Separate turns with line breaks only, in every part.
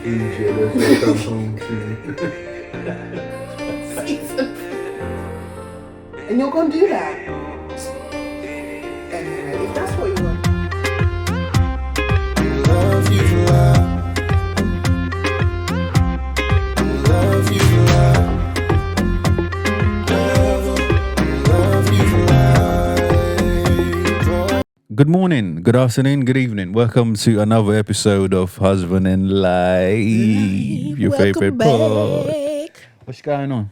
easier. Let's welcome home to.
And you're going to do that? Anyway, if that's what you want.
Love you for love. Love you for love. Love you for life.
Good morning, good afternoon, good evening. Welcome to another episode of Husband and Life, your favorite pod. What's going on?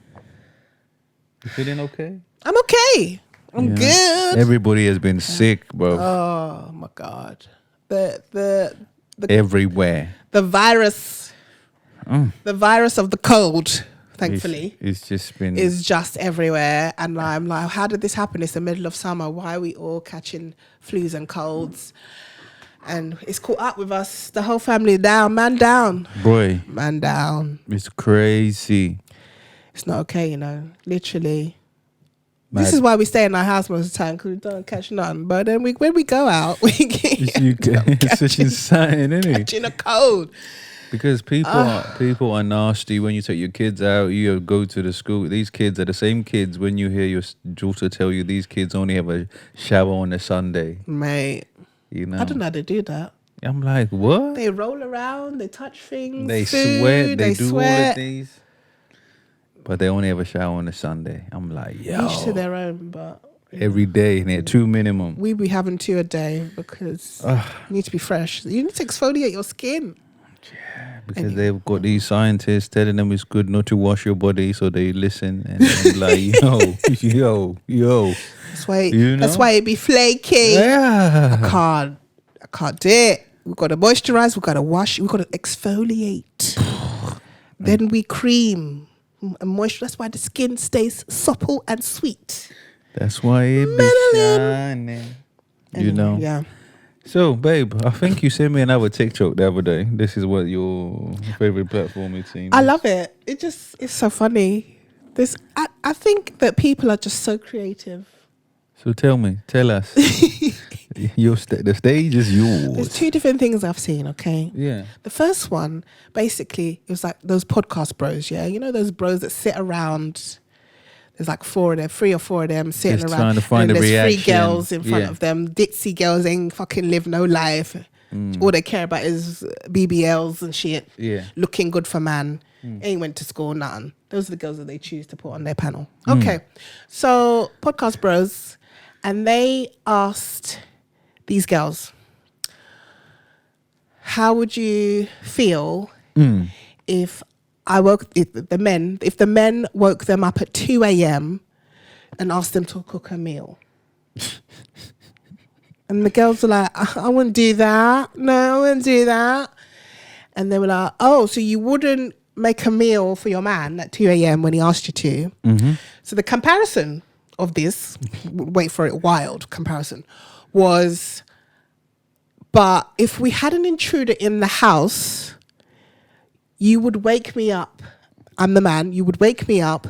You feeling okay?
I'm okay. I'm good.
Everybody has been sick, bro.
Oh my God. The
Everywhere.
the virus of the cold, thankfully,
It's just been.
is just everywhere. And I'm like, how did this happen? It's the middle of summer. Why are we all catching flus and colds? And it's caught up with us. The whole family down. Man down.
Boy,
Man down.
it's crazy.
It's not okay, you know. Literally.
Mad.
This is why we stay in our house most of the time, because we don't catch none. But then when we go out, we
It's
get
such insane, isn't it?
catching a cold.
Because people are nasty. When you take your kids out, you go to the school. These kids are the same kids when you hear your daughter tell you these kids only have a shower on a Sunday.
Mate,
You know,
I don't know how they do that.
I'm like, what?
They roll around, they touch things,
They
food,
sweat, they do all
sweat.
of these, but they only have a shower on a Sunday. I'm like, yo,
Each to their own, but
every day, and they're two minimum.
we be having 2 a day because you need to be fresh. You need to exfoliate your skin.
Because they've got these scientists telling them it's good not to wash your body, so they listen and I'm like, yo.
That's why.
You
That's
know?
why it be flaky.
Yeah.
I can't do it. We've got to moisturize. We've got to wash. We've got to exfoliate. Then we cream and moisturize. That's why the skin stays supple and sweet.
That's why it be shining. You know.
Yeah.
So, babe, I think you sent me another TikTok the other day. This is what your favorite platform it seems.
I love it. It's so funny. I think that people are just so creative.
So tell us. The stage is yours.
There's 2 different things I've seen, okay?
Yeah.
The first one, basically, it was like those podcast bros, yeah? You know those bros that sit around. There's like 4 of them, 3 or 4 of them sitting
Just
around.
trying to find
and
a
there's
reaction.
3 girls in front
Yeah.
of them. Ditzy girls ain't fucking live no life. All they care about is BBLs and shit.
Yeah.
Looking good for man. Ain't went to school, nothing. Those are the girls that they choose to put on their panel. Okay. So, podcast bros. And they asked these girls, how would you feel if the men woke them up at 2 a.m. and asked them to cook a meal? And the girls were like, I wouldn't do that. No, I wouldn't do that. And they were like, oh, so you wouldn't make a meal for your man at 2 a.m. when he asked you to? Mm-hmm. So the comparison of this, wait for it, wild comparison, was, but if we had an intruder in the house, you would wake me up. I'm the man. You would wake me up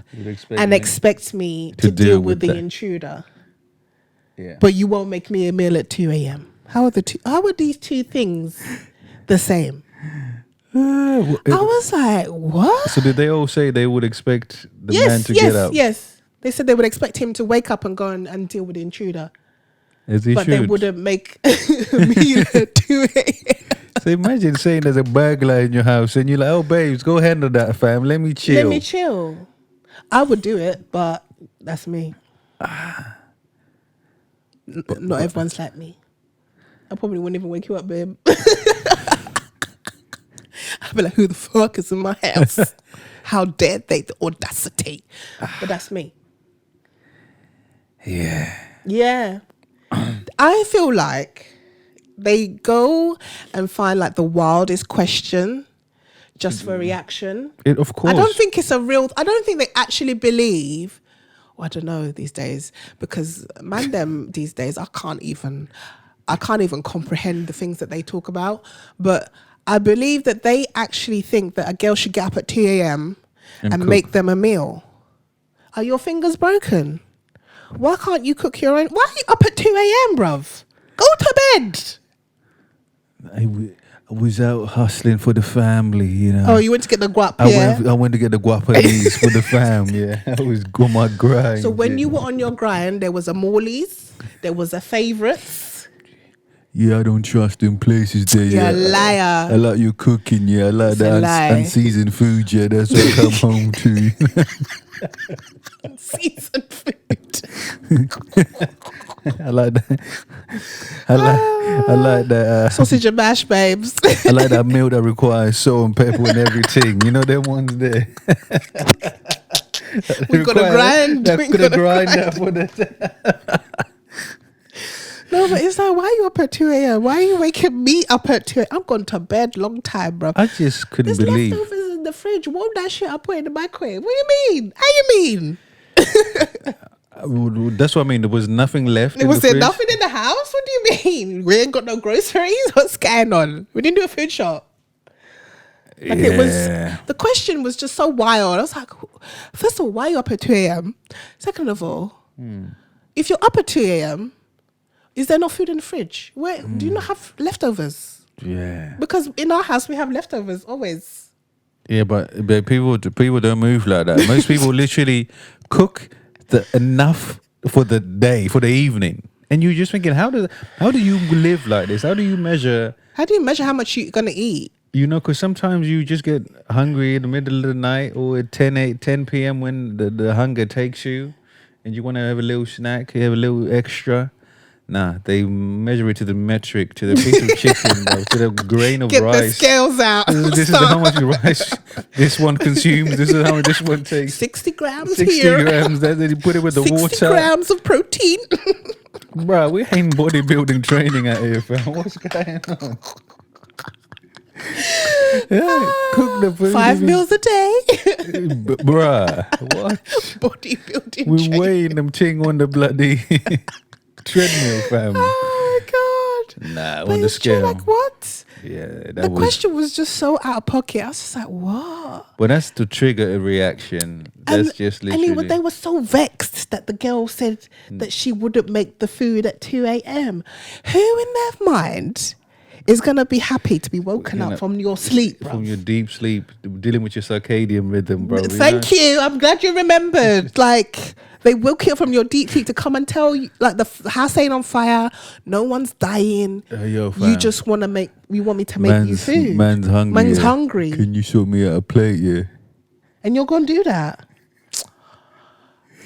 and expect me to deal with the intruder.
Yeah.
But you won't make me a meal at 2 a.m. How are these 2 things the same? I was like, what?
So did they all say they would expect the man to get up?
Yes. They said they would expect him to wake up and go and deal with the intruder.
As he
But
should.
they wouldn't make a meal at 2 a.m.
So imagine saying there's a burglar in your house and you're like, oh, babes, go handle that, fam. Let me chill.
Let me chill. I would do it, but that's me. Not everyone's like me. I probably wouldn't even wake you up, babe. I'd be like, who the fuck is in my house? How dare they? The audacity. But that's me.
Yeah.
Yeah. I feel like they go and find like the wildest question just for reaction.
Of course.
I don't think they actually believe, I don't know these days, because them these days, I can't even comprehend the things that they talk about. But I believe that they actually think that a girl should get up at 2 a.m. and make them a meal. Are your fingers broken? Why can't you cook your own? Why are you up at 2 a.m., bruv? Go to bed.
was out hustling for the family, you know.
Oh, you went to get the guap,
I went to get the guapanese for the fam, yeah. I was on my grind.
So when
yeah.
you were on your grind, there was a Morley's, there was a Favourites.
Yeah, I don't trust in places there.
You're
Yeah,
a liar.
I like your cooking. Yeah, I like
It's a
that
lie.
unseasoned food. Yeah, that's what I come home to.
Seasoned food.
I like that. I like that.
Sausage and mash, babes.
I like that meal that requires salt and pepper and everything. You know them ones there.
We got to grind.
That
We
could
gotta
grind that for the.
No, but it's like, why are you up at 2 a.m.? Why are you waking me up at 2 a.m.? I'm gone to bed long time, bro.
I just couldn't
There's
believe.
leftovers in the fridge. Warm that shit up, put it in the microwave. What do you mean? How you mean?
That's what I mean. There was nothing left.
Was
the
there
fridge.
nothing in the house? What do you mean? We ain't got no groceries? What's going on? We didn't do a food shop. Like it was, the question was just so wild. I was like, first of all, why are you up at 2 a.m.? Second of all, if you're up at 2 a.m., is there no food in the fridge? Where do you not have leftovers?
Yeah.
Because in our house we have leftovers always.
Yeah, but people don't move like that. Most people literally cook enough for the day, for the evening, and you're just thinking, how do you live like this? How do you measure?
How do you measure how much you're gonna eat?
You know, because sometimes you just get hungry in the middle of the night or at 10 p.m. when the hunger takes you, and you want to have a little snack, you have a little extra. Nah, they measure it to the metric, to the piece of chicken, bro, to the grain of
Get
rice.
the scales out.
This is how much rice this one consumes. This is how much this one takes.
60 grams
60
here.
grams. Then you put it with the
60
water.
grams of protein.
Bro, we ain't bodybuilding training out here, fam. What's going on? Yeah, cook the food.
5 meals a day.
Bruh, what?
Bodybuilding.
We
training.
weighing them ting on the bloody treadmill, fam.
Oh my god.
Nah,
But
on the
it's true,
scale.
like what?
Yeah, that
The
was.
question was just so out of pocket. I was just like, what?
Well, that's to trigger a reaction. That's just literally.
And they were so vexed that the girl said that she wouldn't make the food at 2 a.m. Who in their mind is going to be happy to be woken
You
up
know,
from your sleep, bro?
From your deep sleep, dealing with your circadian rhythm, bro.
Thank you. I'm glad you remembered. Like, they woke you up from your deep sleep to come and tell you, like, the house ain't on fire. No one's dying.
Yo,
You
fam.
just want me to make you food.
Man's hungry.
Man's
yeah.
hungry.
Can you sort me out a plate, yeah?
And you're going to do that.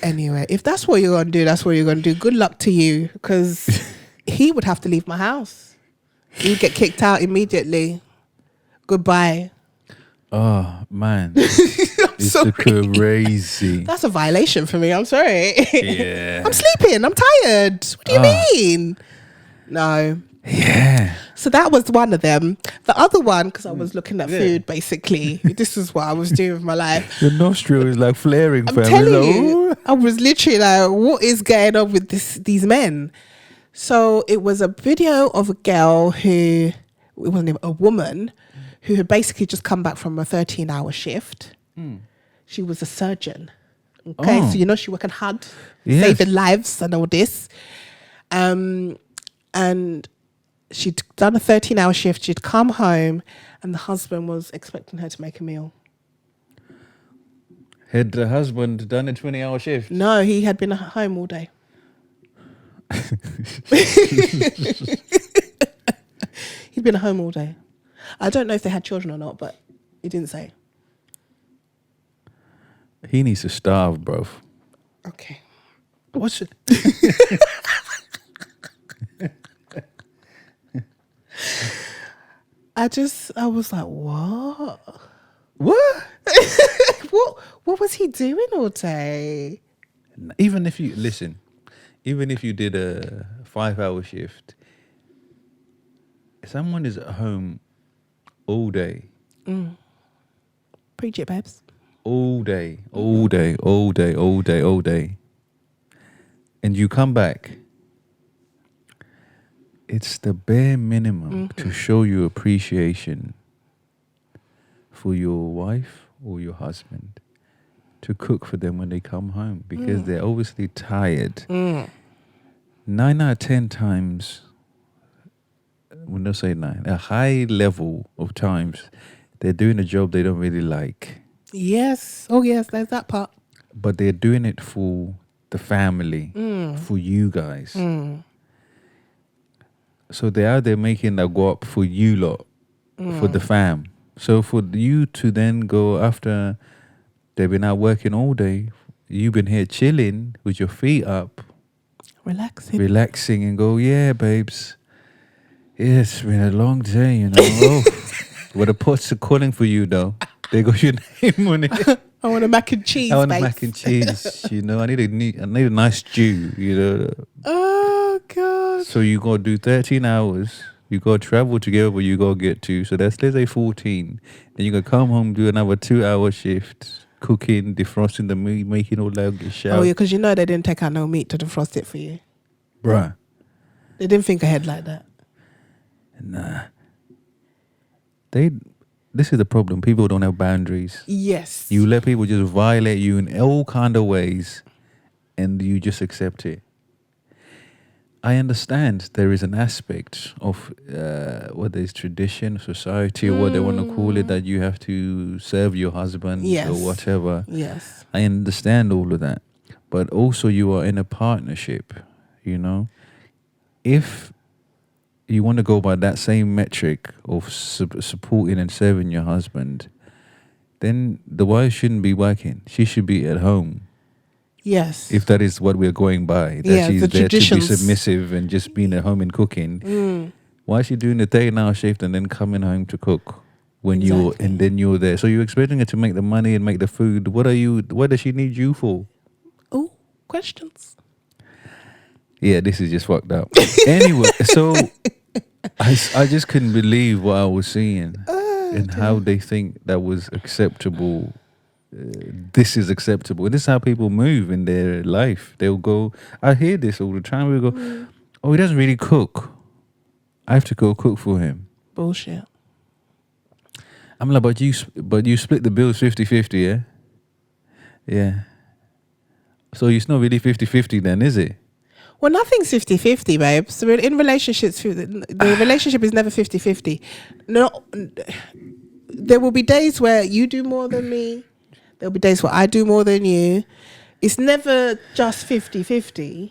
Anyway, if that's what you're going to do, that's what you're going to do. Good luck to you, because he would have to leave my house. He'd get kicked out immediately. Goodbye.
Oh, man. It's
sorry.
crazy.
That's a violation for me. I'm sorry.
Yeah.
I'm sleeping. I'm tired. What do you mean? No.
Yeah.
So that was one of them. The other one, because I was looking at food, basically. This is what I was doing with my life.
Your nostril is like flaring,
I'm
fam.
telling
It's like,
you,
"Ooh."
I was literally like, what is going on with these men? So it was a video of a girl it wasn't even a woman, who had basically just come back from a 13-hour shift. She was a surgeon. Okay,
Oh.
so you know she worked in HUD,
Yes.
saving lives and all this. And she'd done a 13-hour shift. She'd come home, and the husband was expecting her to make a meal.
Had the husband done a 20-hour shift?
No, he had been at home all day. He'd been at home all day. I don't know if they had children or not, but he didn't say.
He needs to starve, bro.
Okay.
What's it?
I was like, what?
What?
What was he doing all day?
Even if you did a 5-hour shift, someone is at home all day.
Preach it, babes.
All day. And you come back. It's the bare minimum to show you appreciation for your wife or your husband, to cook for them when they come home, because they're obviously tired. 9 out of 10 times, Well, not say 9. A high level of times, they're doing a job they don't really like,
Yes. Oh, yes. There's that part.
but they're doing it for the family, for you guys. So they're out there making a go up for you lot, for the fam. So for you to then go after they've been out working all day, you've been here chilling with your feet up, relaxing and go, yeah, babes. Yeah, it's been a long day, you know. Oh, well, the pots are calling for you, though. They got your name on it.
I want a mac and cheese,
I want
babes.
a mac and cheese, you know. I need a nice stew, you know.
Oh, God.
So you got to do 13 hours. You got to travel to get where you got to get to. So that's, let's say, 14. Then you got to come home, do another 2-hour shift, cooking, defrosting the meat, making all that good shit.
Oh, yeah, because you know they didn't take out no meat to defrost it for you.
Bruh.
They didn't think ahead like that.
Nah. This is the problem. People don't have boundaries.
Yes.
You let people just violate you in all kind of ways and you just accept it. I understand there is an aspect of whether it's tradition, society, or what they want to call it, that you have to serve your husband
Yes.
or whatever.
Yes.
I understand all of that. But also you are in a partnership, you know. If you want to go by that same metric of supporting and serving your husband, then the wife shouldn't be working. She should be at home.
Yes.
If that is what we're going by, that
Yeah,
she's
the
there to be
traditions.
submissive and just being at home and cooking. Why is she doing the 13-hour shift and then coming home to cook when you're there? So you're expecting her to make the money and make the food. What does she need you for?
Oh, questions.
Yeah, this is just fucked up. Anyway, so I just couldn't believe what I was seeing and how they think that was acceptable. This is acceptable. This is how people move in their life. They'll go, I hear this all the time. We go, oh, he doesn't really cook. I have to go cook for him.
Bullshit.
I'm like, but you split the bills 50-50, yeah? Yeah. So it's not really 50-50 then, is it?
Well, nothing's 50-50, babe. So in relationships, the relationship is never 50-50. No, there will be days where you do more than me. There'll be days where I do more than you. It's never just 50-50.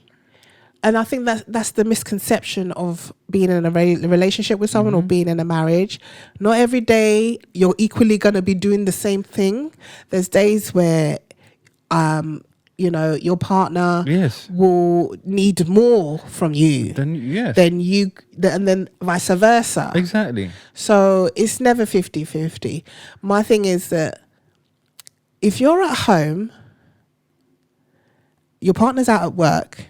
And I think that's the misconception of being in a relationship with someone or being in a marriage. Not every day you're equally going to be doing the same thing. There's days where, your partner will need more from you than you, and then vice versa.
Exactly.
So it's never 50-50. My thing is that if you're at home, your partner's out at work,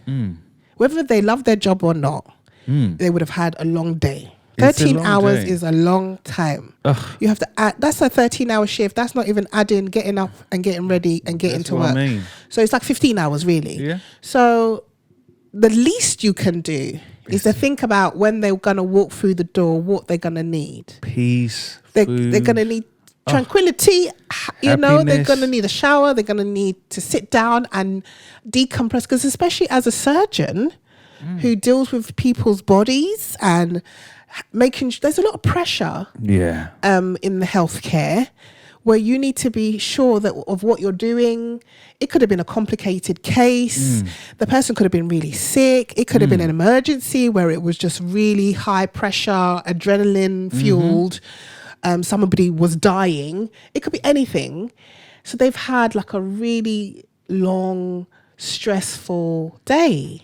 whether they love their job or not, they would have had a long day. 13 hours is a long time.
Ugh.
You have to add, that's a 13-hour shift. That's not even adding getting up and getting ready and getting to work.
I mean.
So it's like 15 hours really.
Yeah.
So the least you can do is to think about when they're going to walk through the door, what they're going to need.
Peace,
They're
food.
going to need tranquility. They're
Happiness.
going to need a shower. They're going to need to sit down and decompress. Because especially as a surgeon who deals with people's bodies and there's a lot of pressure in the healthcare where you need to be sure that of what you're doing. It could have been a complicated case. The person could have been really sick. It could have been an emergency where it was just really high pressure, adrenaline fueled. Somebody was dying. It could be anything. So they've had like a really long, stressful day.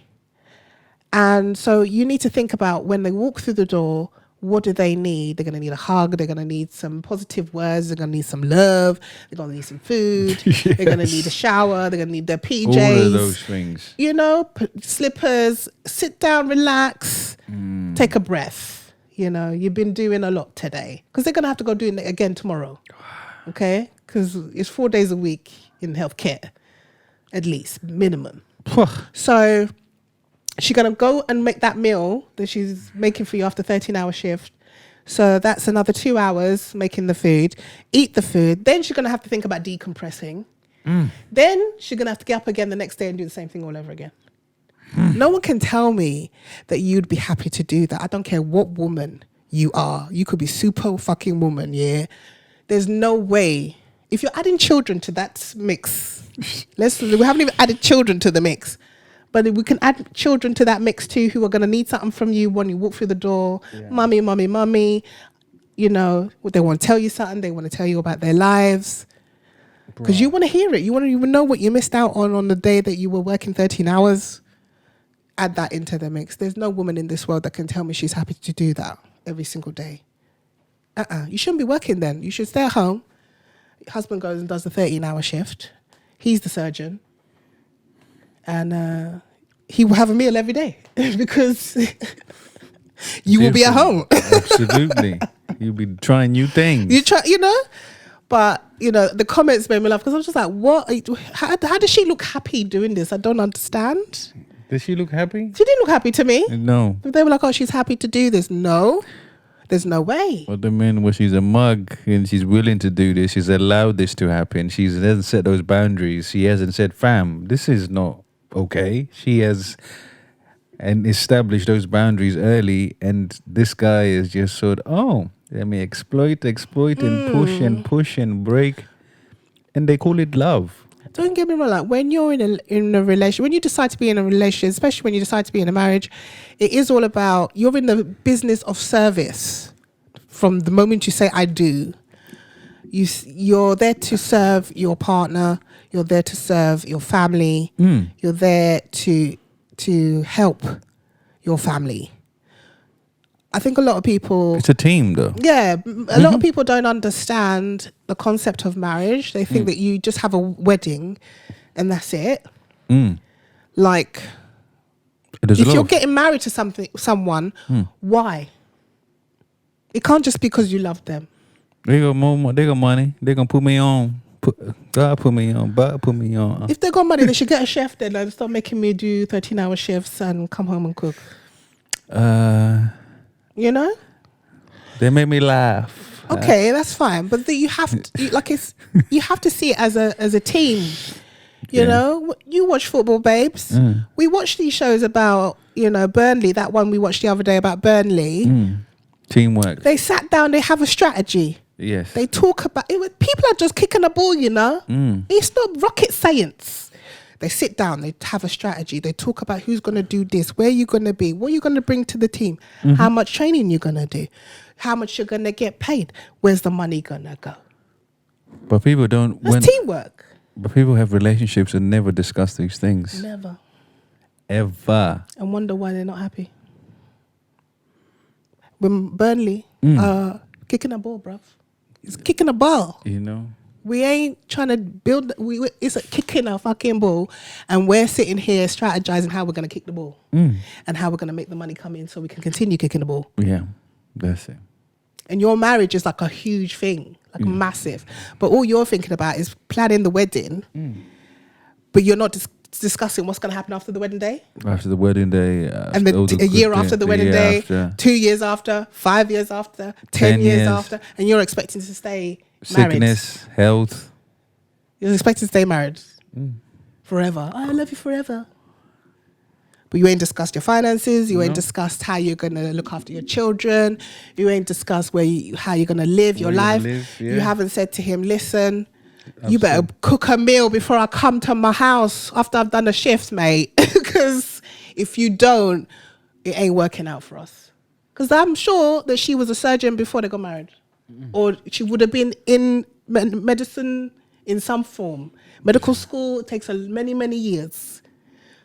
And so you need to think about when they walk through the door, what do they need? They're going to need a hug. They're going to need some positive words. They're going to need some love. They're going to need some food.
Yes.
They're going to need a shower. They're going to need their PJs.
All of those things.
Slippers, sit down, relax, take a breath. You've been doing a lot today. Because they're going to have to go do it again tomorrow. Okay? Because it's 4 days a week in healthcare, at least, minimum. So she's going to go and make that meal that she's making for you after 13-hour shift. So that's another 2 hours making the food, eat the food. Then she's going to have to think about decompressing. Then she's going to have to get up again the next day and do the same thing all over again. No one can tell me that you'd be happy to do that. I don't care what woman you are. You could be super fucking woman, yeah. There's no way. If you're adding children to that mix, we haven't even added children to the mix. But we can add children to that mix too, who are going to need something from you when you walk through the door. Yeah. Mummy. You know, they want to tell you something. They want to tell you about their lives. Because you want to hear it. You want to even know what you missed out on the day that you were working 13 hours. Add that into the mix. There's no woman in this world that can tell me she's happy to do that every single day. You shouldn't be working then. You should stay at home. Your husband goes and does the 13-hour shift. He's the surgeon. And he will have a meal every day because you will be at home.
Absolutely. You'll be trying new things.
You know? But, you know, the comments made me laugh because I was just like, what? How does she look happy doing this? I don't understand.
Did she look happy?
She didn't look happy to me.
No.
They were like, oh, she's happy to do this. No. There's no way.
What they mean was she's a mug and she's willing to do this. She's allowed this to happen. She hasn't set those boundaries. She hasn't said, fam, this is not okay. She has and established those boundaries early, and this guy is just sort of, let me exploit and push and break, and they call it love.
Don't get me wrong, like when you're in a relationship, when you decide to be in a relationship, especially when you decide to be in a marriage, it is all about, you're in the business of service from the moment you say I do. You're there to serve your partner, you're there to serve your family, you're there to help your family. I think a lot of people...
It's a team, though.
Yeah. A lot of people don't understand the concept of marriage. They think that you just have a wedding and that's it. Like, if you're getting married to someone, why? It can't just be because you love them.
They got more. They got money. They gonna put me on. God put me on. God put me on.
If they got money, they should get a chef then and stop making me do 13-hour shifts and come home and cook. You know?
They made me laugh.
Okay, that's fine. But you have to, you have to see it as a team. You know, you watch football, babes. We watch these shows about, you know, Burnley. That one we watched the other day about Burnley.
Teamwork.
They sat down. They have a strategy.
Yes.
They talk about it. People are just kicking a ball. You know, it's not rocket science. They sit down, they have a strategy. They talk about who's going to do this, where you're going to be, what you're going to bring to the team, how much training you're going to do, how much you're going to get paid, where's the money going to go.
But people don't...
That's teamwork.
But people have relationships and never discuss these things.
Never.
Ever.
And wonder why they're not happy. When Burnley kicking a ball, bruv. It's kicking a ball.
You know?
We ain't trying to build... It's a kicking a fucking ball, and we're sitting here strategizing how we're going to kick the ball and how we're going to make the money come in so we can continue kicking the ball.
Yeah, that's it.
And your marriage is like a huge thing, like massive. But all you're thinking about is planning the wedding, but you're not discussing what's going to happen after the wedding day.
After the wedding day.
And a year after the wedding day, after. 2 years after, 5 years after, 10 years after. And you're expecting to stay married.
Sickness, health.
You're expecting to stay married forever. Oh, I love you forever. But you ain't discussed your finances. You ain't discussed how you're going to look after your children. You ain't discussed how you're going to live your life. You haven't said to him, listen, you better cook a meal before I come to my house after I've done a shift, mate. Because if you don't, it ain't working out for us. Because I'm sure that she was a surgeon before they got married. Or she would have been in medicine in some form. Medical school takes many, many years.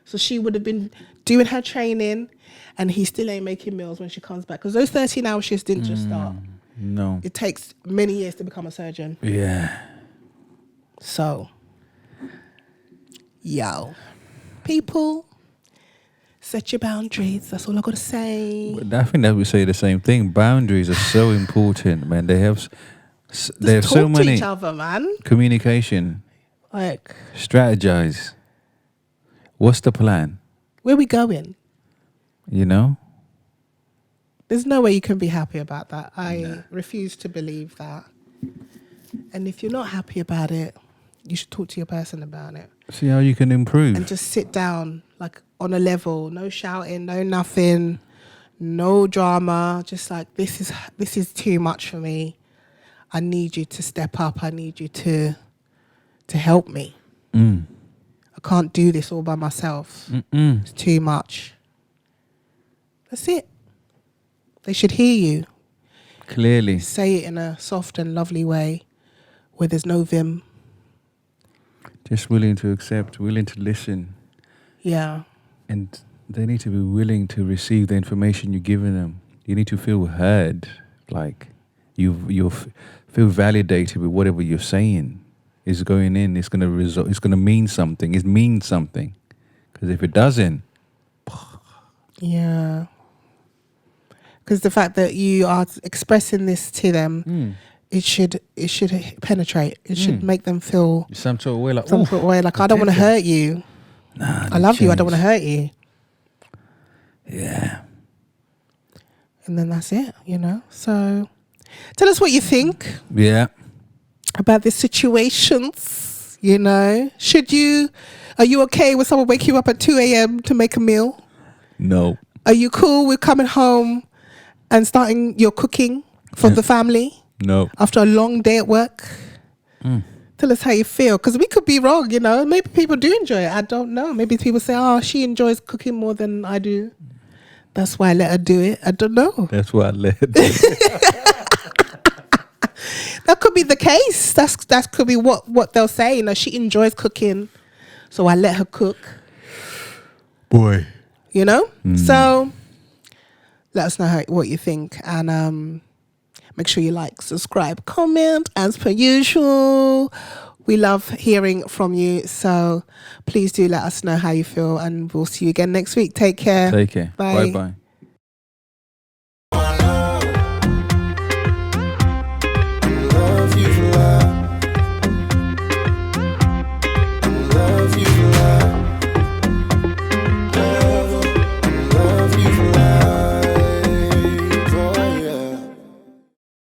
So she would have been doing her training, and he still ain't making meals when she comes back. Because those 13-hour shifts didn't just start.
No.
It takes many years to become a surgeon.
Yeah.
So, people, set your boundaries. That's all I got to say.
But I think that we say the same thing. Boundaries are so important, man. They have so many.
Each other, man.
Communication.
Like,
strategize. What's the plan?
Where we going?
You know?
There's no way you can be happy about that. I refuse to believe that. And if you're not happy about it, you should talk to your person about it.
See how you can improve.
And just sit down, like, on a level. No shouting, no nothing. no drama. Just like, this is too much for me. I need you to step up. I need you to help me. I can't do this all by myself. It's too much. That's it. They should hear you.
Clearly.
Say it in a soft and lovely way where there's no vim.
Just willing to accept, willing to listen.
Yeah.
And they need to be willing to receive the information you're giving them. You need to feel heard. Like you feel validated with whatever you're saying is going in. It's going to result. It's going to mean something. It means something. Because if it doesn't.
Yeah. Because the fact that you are expressing this to them, it should penetrate. It should make them feel
some sort of way, like,
some sort of way, like, I don't want to hurt you.
Nah,
I love you. I don't want to hurt you.
Yeah.
And then that's it, you know. So tell us what you think.
Yeah.
About the situations, you know. Are you okay with someone waking you up at 2 a.m. to make a meal?
No.
Are you cool with coming home and starting your cooking for the family?
No.
After a long day at work? Tell us how you feel. Because we could be wrong, you know. Maybe people do enjoy it. I don't know. Maybe people say, oh, she enjoys cooking more than I do. That's why I let her do it. I don't know.
That's why I let her do it.
That could be the case. That could be what they'll say. You know, she enjoys cooking, so I let her cook.
Boy.
You know? So let us know what you think. And make sure you like, subscribe, comment, as per usual. We love hearing from you. So please do let us know how you feel. And we'll see you again next week. Take care.
Take care.
Bye.
Bye-bye.